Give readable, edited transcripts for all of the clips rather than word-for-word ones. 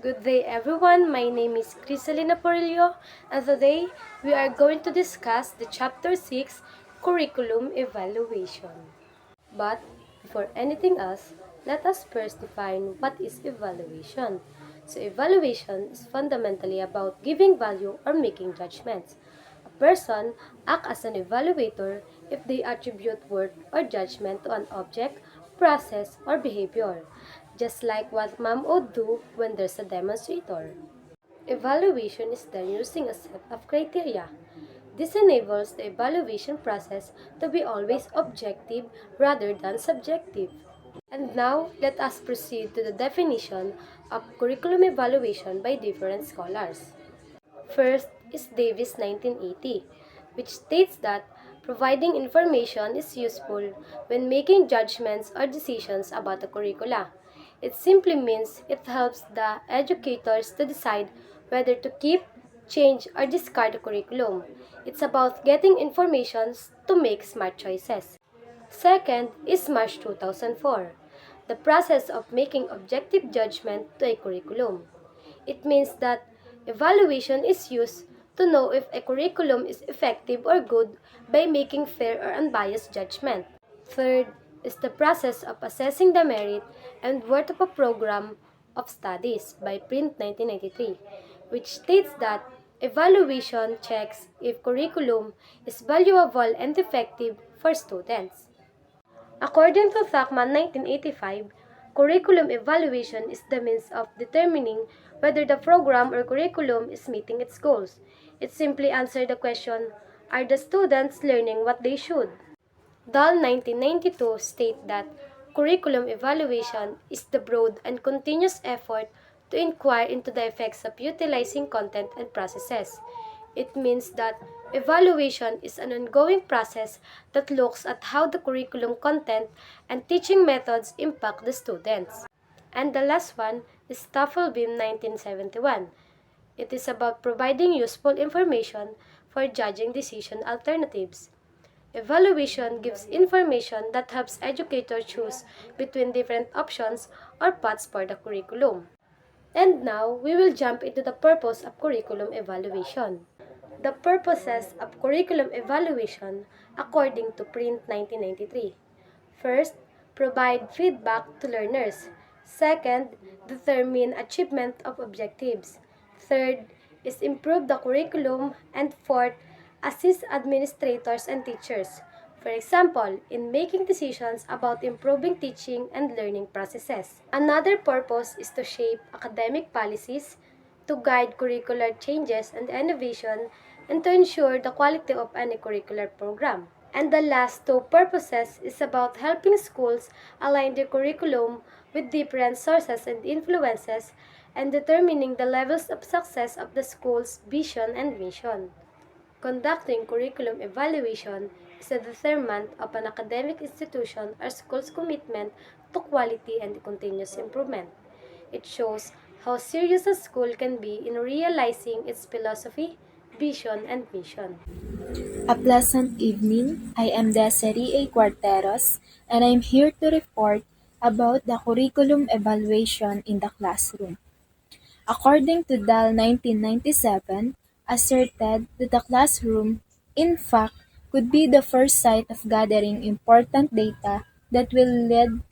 Good day everyone, my name is Crisalina Porillo and today we are going to discuss the Chapter 6 Curriculum Evaluation. But before anything else, let us first define what is evaluation. So evaluation is fundamentally about giving value or making judgments. A person acts as an evaluator if they attribute worth or judgment to an object, process, or behavior, just like what mom would do when there's a demonstrator. Evaluation is done using a set of criteria. This enables the evaluation process to be always objective rather than subjective. And now, let us proceed to the definition of curriculum evaluation by different scholars. First is Davis 1980, which states that providing information is useful when making judgments or decisions about the curricula. It simply means it helps the educators to decide whether to keep, change, or discard the curriculum. It's about getting information to make smart choices. Second is March 2004, the process of making objective judgment to a curriculum. It means that evaluation is used to know if a curriculum is effective or good by making fair or unbiased judgment. Third is the process of assessing the merit and worth of a program of studies by Print 1993, which states that evaluation checks if curriculum is valuable and effective for students. According to Thakman 1985, curriculum evaluation is the means of determining whether the program or curriculum is meeting its goals. It simply answers the question, are the students learning what they should? Dahl 1992 state that curriculum evaluation is the broad and continuous effort to inquire into the effects of utilizing content and processes. It means that evaluation is an ongoing process that looks at how the curriculum content and teaching methods impact the students. And the last one is Tafelbeam 1971. It is about providing useful information for judging decision alternatives. Evaluation gives information that helps educators choose between different options or paths for the curriculum. And now, we will jump into the purpose of curriculum evaluation. The purposes of curriculum evaluation according to Print 1993. First, provide feedback to learners. Second, determine achievement of objectives. Third, is improve the curriculum. And fourth, assist administrators and teachers. For example, in making decisions about improving teaching and learning processes. Another purpose is to shape academic policies, to guide curricular changes and innovation, and to ensure the quality of any curricular program. And the last two purposes is about helping schools align their curriculum with different sources and influences and determining the levels of success of the school's vision and mission. Conducting curriculum evaluation is a determinant of an academic institution or school's commitment to quality and continuous improvement. It shows how serious a school can be in realizing its philosophy, vision, and mission. A pleasant evening. I am Desiree A. Quarteros, and I'm here to report about the curriculum evaluation in the classroom. According to DAL 1997, asserted that the classroom, in fact, could be the first site of gathering important data that will lead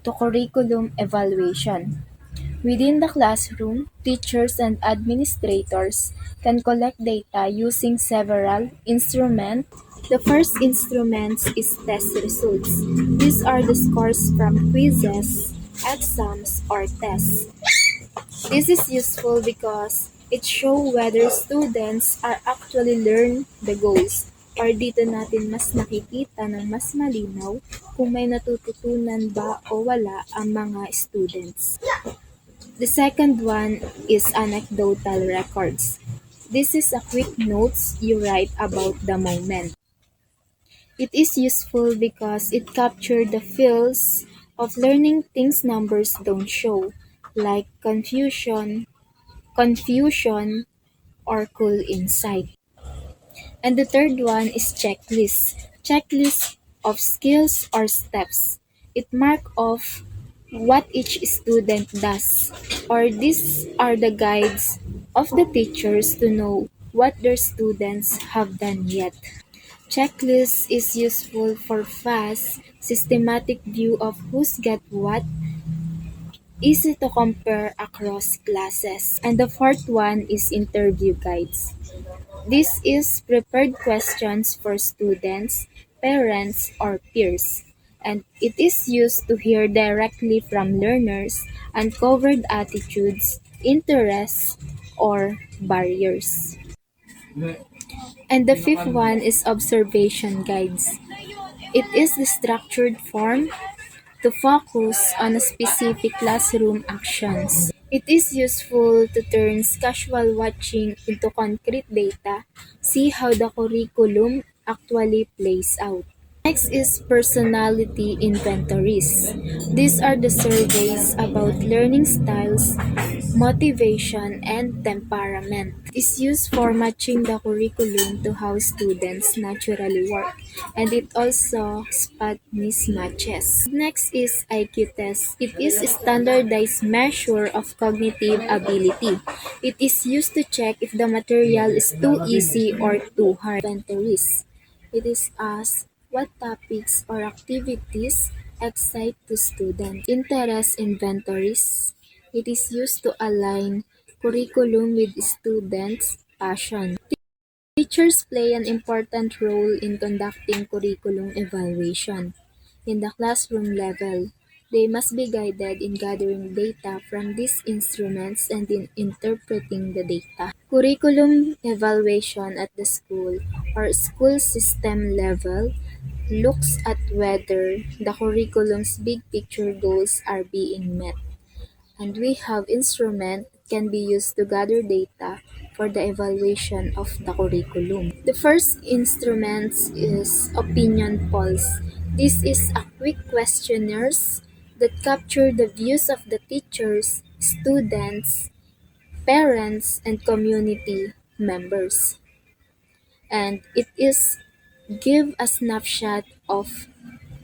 to curriculum evaluation. Within the classroom, teachers and administrators can collect data using several instruments. The first instrument is test results. These are the scores from quizzes, exams, or tests. This is useful because it shows whether students are actually learn the goals or dito natin mas nakikita ng mas malinaw kung may natututunan ba o wala ang mga students. The second one is anecdotal records. This is a quick notes you write about the moment. It is useful because it captures the feels of learning things numbers don't show, like confusion, or cool insight. And the third one is checklist. Checklist of skills or steps. It mark off what each student does, or these are the guides of the teachers to know what their students have done yet. Checklist is useful for fast, systematic view of who's got what, easy to compare across classes. And the fourth one is interview guides. This is prepared questions for students, parents, or peers, and it is used to hear directly from learners uncovered attitudes, interests, or barriers. And the fifth one is observation guides. It is the structured form to focus on a specific classroom actions. It is useful to turn casual watching into concrete data, see how the curriculum actually plays out. Next is personality inventories. These are the surveys about learning styles, motivation, and temperament. It is used for matching the curriculum to how students naturally work, and it also spot mismatches. Next is IQ test. It is a standardized measure of cognitive ability. It is used to check if the material is too easy or too hard. Inventories. It is asked what topics or activities excite the student. Interest inventories. It is used to align curriculum with students' passion. Teachers play an important role in conducting curriculum evaluation. In the classroom level, they must be guided in gathering data from these instruments and in interpreting the data. Curriculum evaluation at the school or school system level looks at whether the curriculum's big picture goals are being met, and we have instrument can be used to gather data for the evaluation of the curriculum. The first instrument is opinion polls. This is a quick questionnaires that capture the views of the teachers, students, parents, and community members. And it is give a snapshot of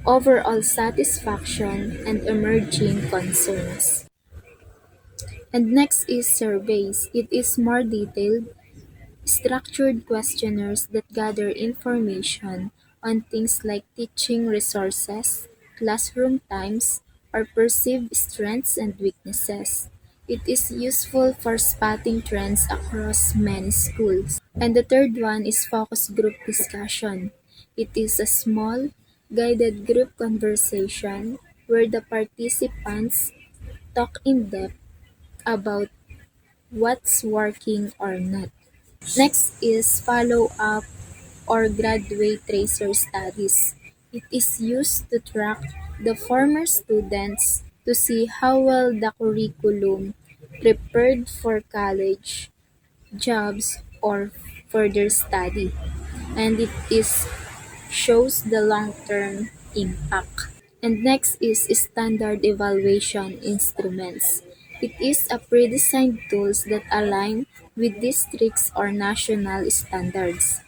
overall satisfaction and emerging concerns. And next is surveys. It is more detailed, structured questionnaires that gather information on things like teaching resources, classroom times, or perceived strengths and weaknesses. It is useful for spotting trends across many schools. And the third one is focus group discussion. It is a small, guided group conversation where the participants talk in depth about what's working or not. Next is follow-up or graduate tracer studies. It is used to track the former students to see how well the curriculum prepared for college, jobs, or further study. And it is shows the long-term impact. And next is standard evaluation instruments. It is a pre-designed tools that align with districts or national standards.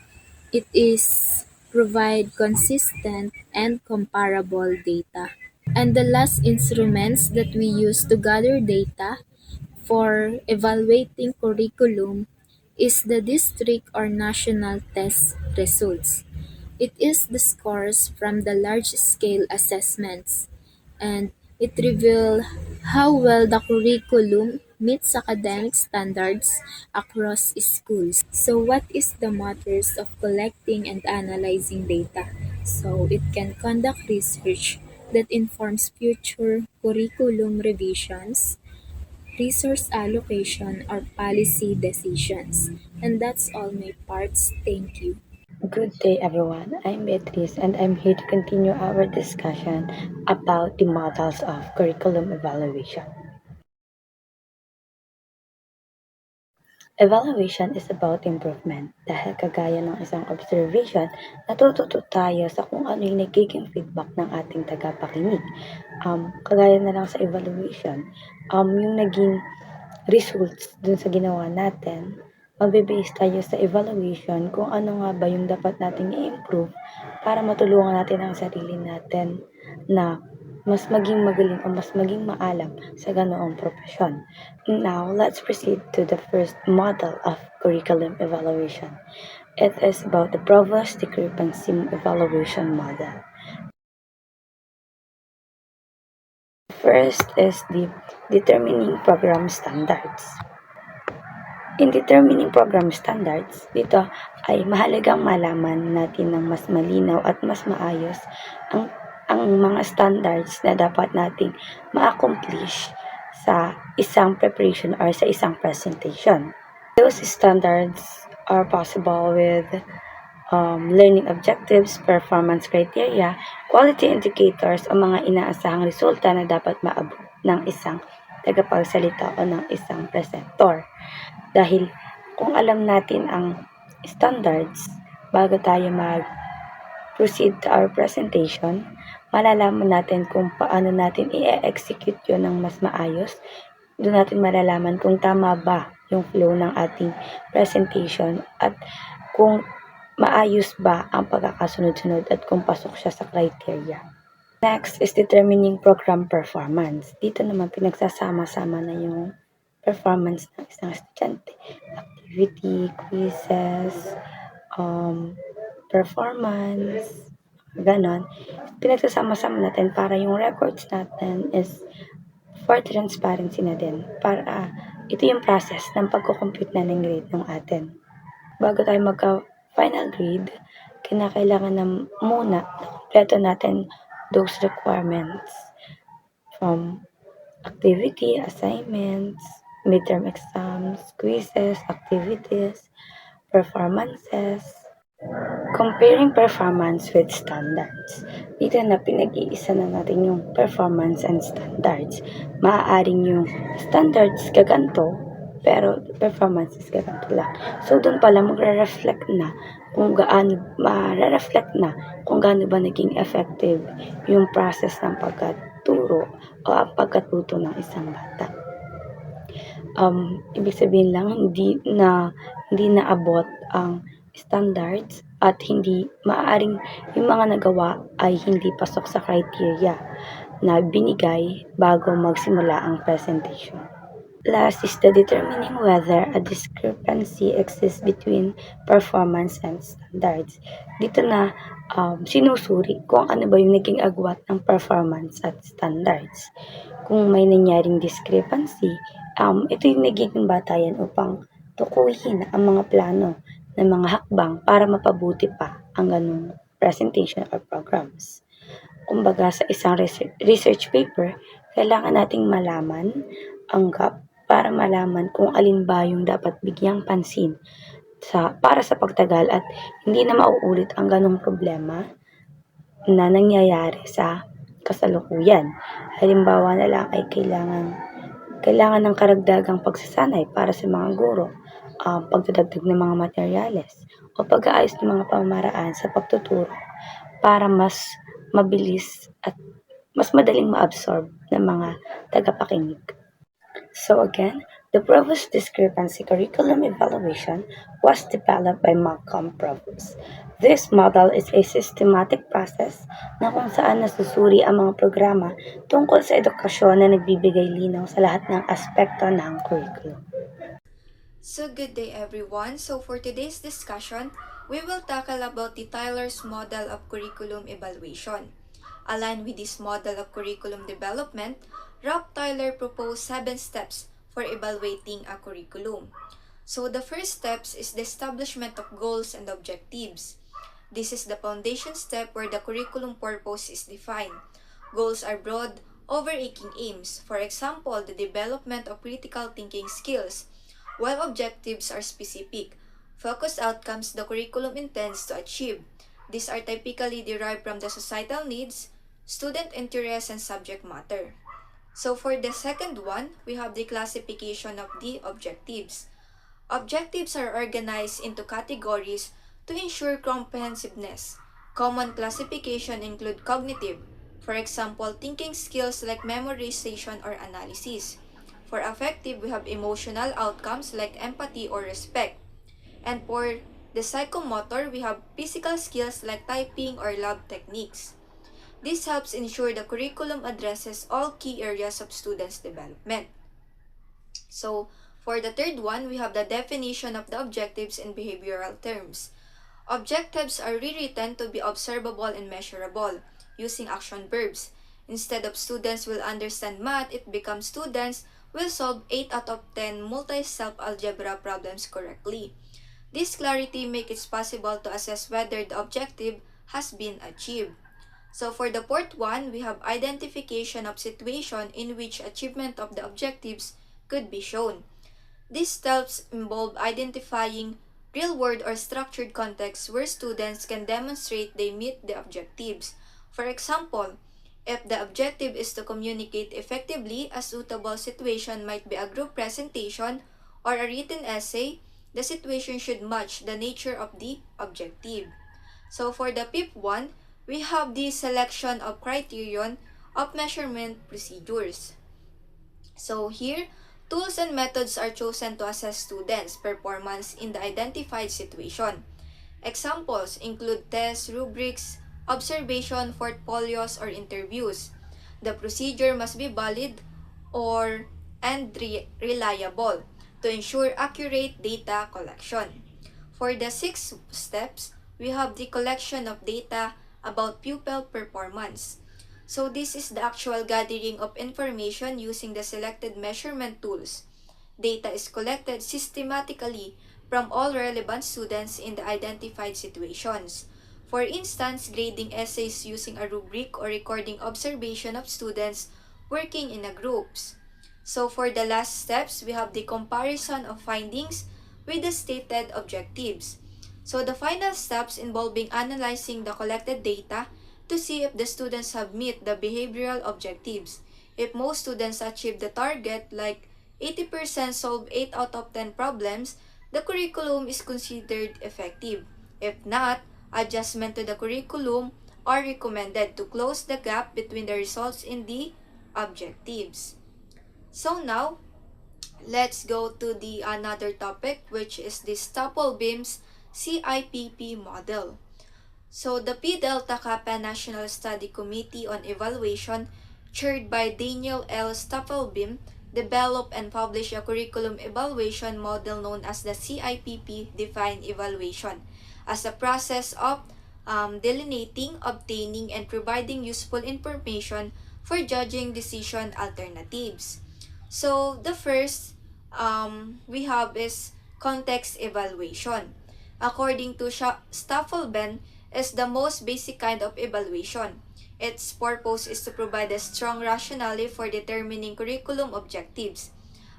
It is provide consistent and comparable data. And the last instruments that we use to gather data for evaluating curriculum is the district or national test results. It is the scores from the large-scale assessments, and it reveals how well the curriculum meets academic standards across schools. So what is the matters of collecting and analyzing data? So it can conduct research that informs future curriculum revisions, resource allocation, or policy decisions. And that's all my parts. Thank you. Good day, everyone. I'm Beatrice, and I'm here to continue our discussion about the models of curriculum evaluation. Evaluation is about improvement dahil kagaya ng isang observation, natututo tayo sa kung ano yung nagiging feedback ng ating tagapakinig. Kagaya na lang sa evaluation, yung naging results dun sa ginawa natin, magbe-base tayo sa evaluation kung ano nga ba yung dapat nating i-improve para matulungan natin ang sarili natin na mas maging magaling o mas maging maalam sa ganoong profesyon. Now, let's proceed to the first model of curriculum evaluation. It is about the provost discrepancy evaluation model. First is the determining program standards. In determining program standards, dito ay mahalagang malaman natin ng mas malinaw at mas maayos ang mga standards na dapat nating ma-accomplish sa isang preparation or sa isang presentation. Those standards are possible with learning objectives, performance criteria, quality indicators o mga inaasahang resulta na dapat maabot ng isang tagapagsalita o ng isang presenter. Dahil kung alam natin ang standards bago tayo mag-proceed to our presentation, malalaman natin kung paano natin i-execute yun ng mas maayos. Doon natin malalaman kung tama ba yung flow ng ating presentation at kung maayos ba ang pagkakasunod-sunod at kung pasok siya sa criteria. Next is determining program performance. Dito naman pinagsasama-sama na yung performance ng isang estudyante. Activity, quizzes, performance, ganon. Pinagsasama-sama natin para yung records natin is for transparency na din. Para ito yung process ng pagko-compute na ng grade ng atin. Bago tayo magka-final grade, kinakailangan na muna na kompleto natin those requirements from activity, assignments, midterm exams, quizzes, activities, performances. Comparing performance with standards. Dito na pinag-iisa na natin yung performance and standards. Maaaring yung standards gaganto, pero performance is gaganto lang. So, doon pala magre-reflect na kung gaano ba naging effective yung process ng pagkaturo o ang pagkatuto ng isang bata. Ibig sabihin lang hindi naabot ang standards at hindi maaaring yung mga nagawa ay hindi pasok sa criteria na binigay bago magsimula ang presentation. Last is the determining whether a discrepancy exists between performance and standards. Dito na sinusuri kung ano ba yung naging agwat ng performance at standards. Kung may nangyaring discrepancy, ito yung nagiging batayan upang tukuyin ang mga plano ng mga hakbang para mapabuti pa ang ganung presentation or programs. Kumbaga sa isang research paper, kailangan nating malaman ang gap para malaman kung alin ba yung dapat bigyang pansin para sa pagtagal at hindi na mauulit ang ganong problema na nangyayari sa kasalukuyan. Halimbawa na lang ay kailangan ng karagdagang pagsasanay para sa mga guro, pagdadagdag ng mga materyales o pag-aayos ng mga pamamaraan sa pagtuturo para mas mabilis at mas madaling ma-absorb ng mga tagapakinig. So again, the Provost Discrepancy Curriculum Evaluation was developed by Malcolm Provost. This model is a systematic process na kung saan nasusuri ang mga programa tungkol sa edukasyon na nagbibigay linaw sa lahat ng aspekto ng curriculum. So good day everyone. So for today's discussion, we will tackle about the Tyler's model of curriculum evaluation. Aligned with this model of curriculum development, Rob Tyler proposed 7 steps for evaluating a curriculum. So the first steps is the establishment of goals and objectives. This is the foundation step where the curriculum purpose is defined. Goals are broad, overarching aims, for example, the development of critical thinking skills, while objectives are specific, focused outcomes the curriculum intends to achieve. These are typically derived from the societal needs, student interests, and subject matter. So for the second one, we have the classification of the objectives. Objectives are organized into categories to ensure comprehensiveness. Common classification include cognitive, for example, thinking skills like memorization or analysis. For affective, we have emotional outcomes like empathy or respect. And for the psychomotor, we have physical skills like typing or lab techniques. This helps ensure the curriculum addresses all key areas of students' development. So, for the third one, we have the definition of the objectives in behavioral terms. Objectives are rewritten to be observable and measurable using action verbs. Instead of students will understand math, it becomes students will solve 8 out of 10 multi-self algebra problems correctly. This clarity makes it possible to assess whether the objective has been achieved. So for the fourth one, we have identification of situation in which achievement of the objectives could be shown. These steps involve identifying real-world or structured contexts where students can demonstrate they meet the objectives. For example, if the objective is to communicate effectively, a suitable situation might be a group presentation or a written essay. The situation should match the nature of the objective. So for the fifth one, we have the selection of criterion of measurement procedures. So here, tools and methods are chosen to assess students' performance in the identified situation. Examples include tests, rubrics, observation, portfolios, or interviews. The procedure must be valid or and reliable to ensure accurate data collection. For the 6 steps, we have the collection of data about pupil performance. So this is the actual gathering of information using the selected measurement tools. Data is collected systematically from all relevant students in the identified situations. For instance, grading essays using a rubric or recording observation of students working in a groups. So for the last steps, we have the comparison of findings with the stated objectives. So the final steps involving analyzing the collected data to see if the students have met the behavioral objectives. If most students achieve the target, like 80% solve 8 out of 10 problems, the curriculum is considered effective. If not, adjustment to the curriculum are recommended to close the gap between the results and the objectives. So now, let's go to the another topic, which is the Staplebeam's CIPP model. So the P Delta Kappa National Study Committee on Evaluation, chaired by Daniel L. Staplebeam, developed and published a curriculum evaluation model known as the CIPP Defined Evaluation as a process of delineating, obtaining, and providing useful information for judging decision alternatives. So the first we have is context evaluation. According to Staffelben, is the most basic kind of evaluation. Its purpose is to provide a strong rationale for determining curriculum objectives.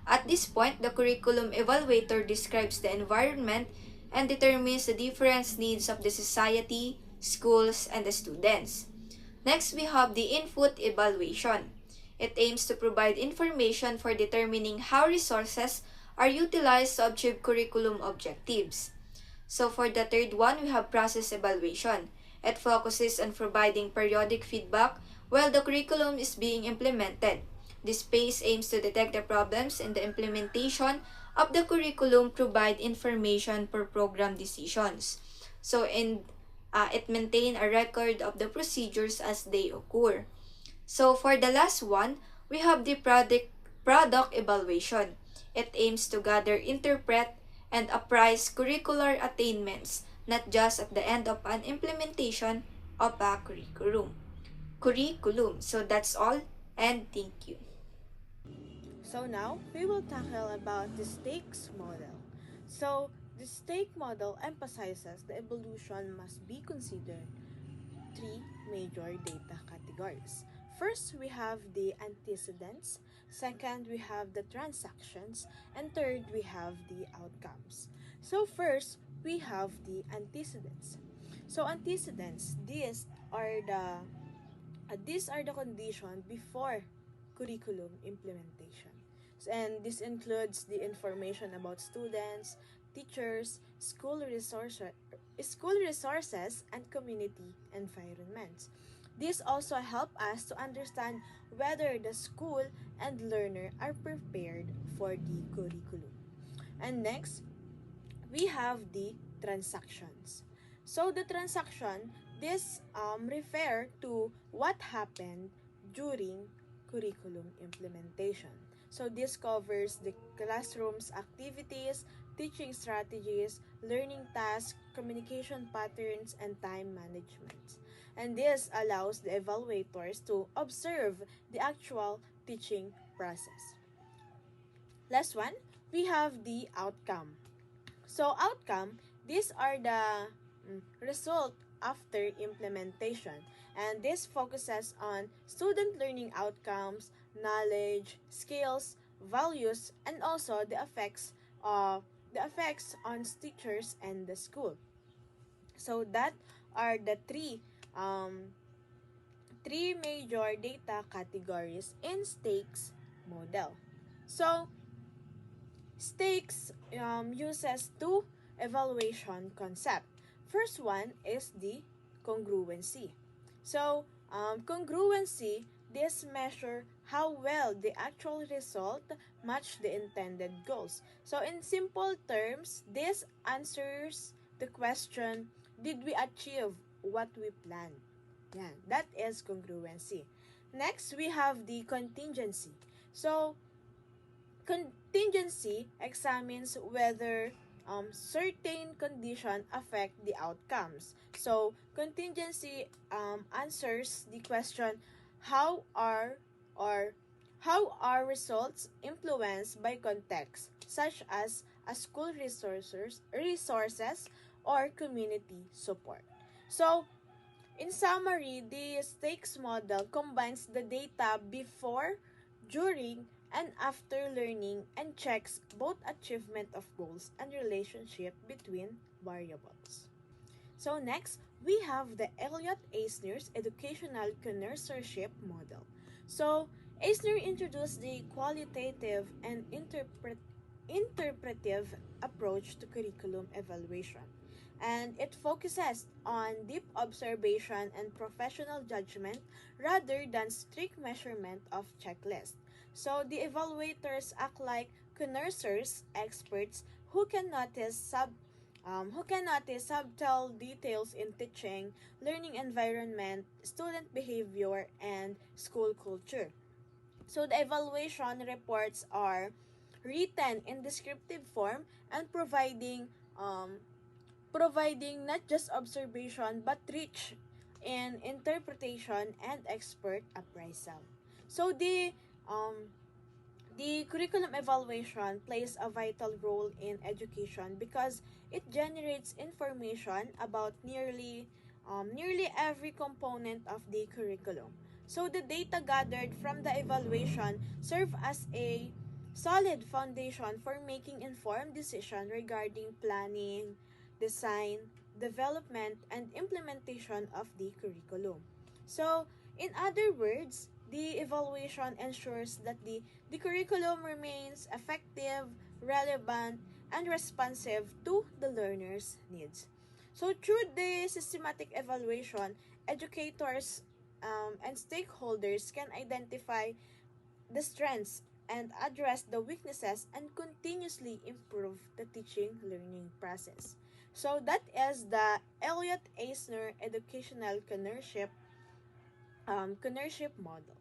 At this point, the curriculum evaluator describes the environment and determines the different needs of the society, schools, and the students. Next, we have the input evaluation. It aims to provide information for determining how resources are utilized to achieve curriculum objectives. So for the third one, we have process evaluation. It focuses on providing periodic feedback while the curriculum is being implemented. This phase aims to detect the problems in the implementation of the curriculum, provide information for program decisions. So it maintain a record of the procedures as they occur. So for the last one, we have the product evaluation. It aims to gather, interpret, and appraise curricular attainments, not just at the end of an implementation of a curriculum. So that's all, and thank you. So now, we will tackle about the stakes model. So, the stake model emphasizes the evolution must be considered 3 major data categories. First, we have the antecedents. Second, we have the transactions. And third, we have the outcomes. So first, we have the antecedents. So antecedents, these are the conditions before curriculum implementation. And this includes the information about students, teachers, school resources, and community environments. This also help us to understand whether the school and learner are prepared for the curriculum. And next, we have the transactions. So the transaction, this refer to what happened during curriculum implementation. So this covers the classroom's activities, teaching strategies, learning tasks, communication patterns, and time management. And this allows the evaluators to observe the actual teaching process. Last one, we have the outcome. So outcome, these are the result after implementation, and this focuses on student learning outcomes, knowledge, skills, values, and also the effects on teachers and the school. So that are the three major data categories in stakes model. So stakes uses two evaluation concept. First one is the congruency. So congruency, this measure how well the actual result match the intended goals. So in simple terms, this answers the question, did we achieve what we planned? Yeah, that is congruency. Next, we have the contingency. So contingency examines whether certain conditions affect the outcomes. So, contingency answers the question, how are or how are results influenced by context, such as a school resources or community support. So, in summary, the stakes model combines the data before, during, and after learning and checks both achievement of goals and relationship between variables. So next, we have the Elliott-Eisner's educational connoisseurship model. So Eisner introduced the qualitative and interpretive approach to curriculum evaluation, and it focuses on deep observation and professional judgment rather than strict measurement of checklists. So the evaluators act like connoisseurs, experts who can notice subtle details in teaching, learning environment, student behavior, and school culture. So the evaluation reports are written in descriptive form and providing not just observation but rich in interpretation and expert appraisal. So the curriculum evaluation plays a vital role in education because it generates information about nearly every component of the curriculum. So the data gathered from the evaluation serve as a solid foundation for making informed decisions regarding planning, design, development, and implementation of the curriculum. So, in other words, the evaluation ensures that the curriculum remains effective, relevant, and responsive to the learner's needs. So, through the systematic evaluation, educators and stakeholders can identify the strengths and address the weaknesses and continuously improve the teaching learning process. So that is the Elliott Eisner educational connoisseurship model.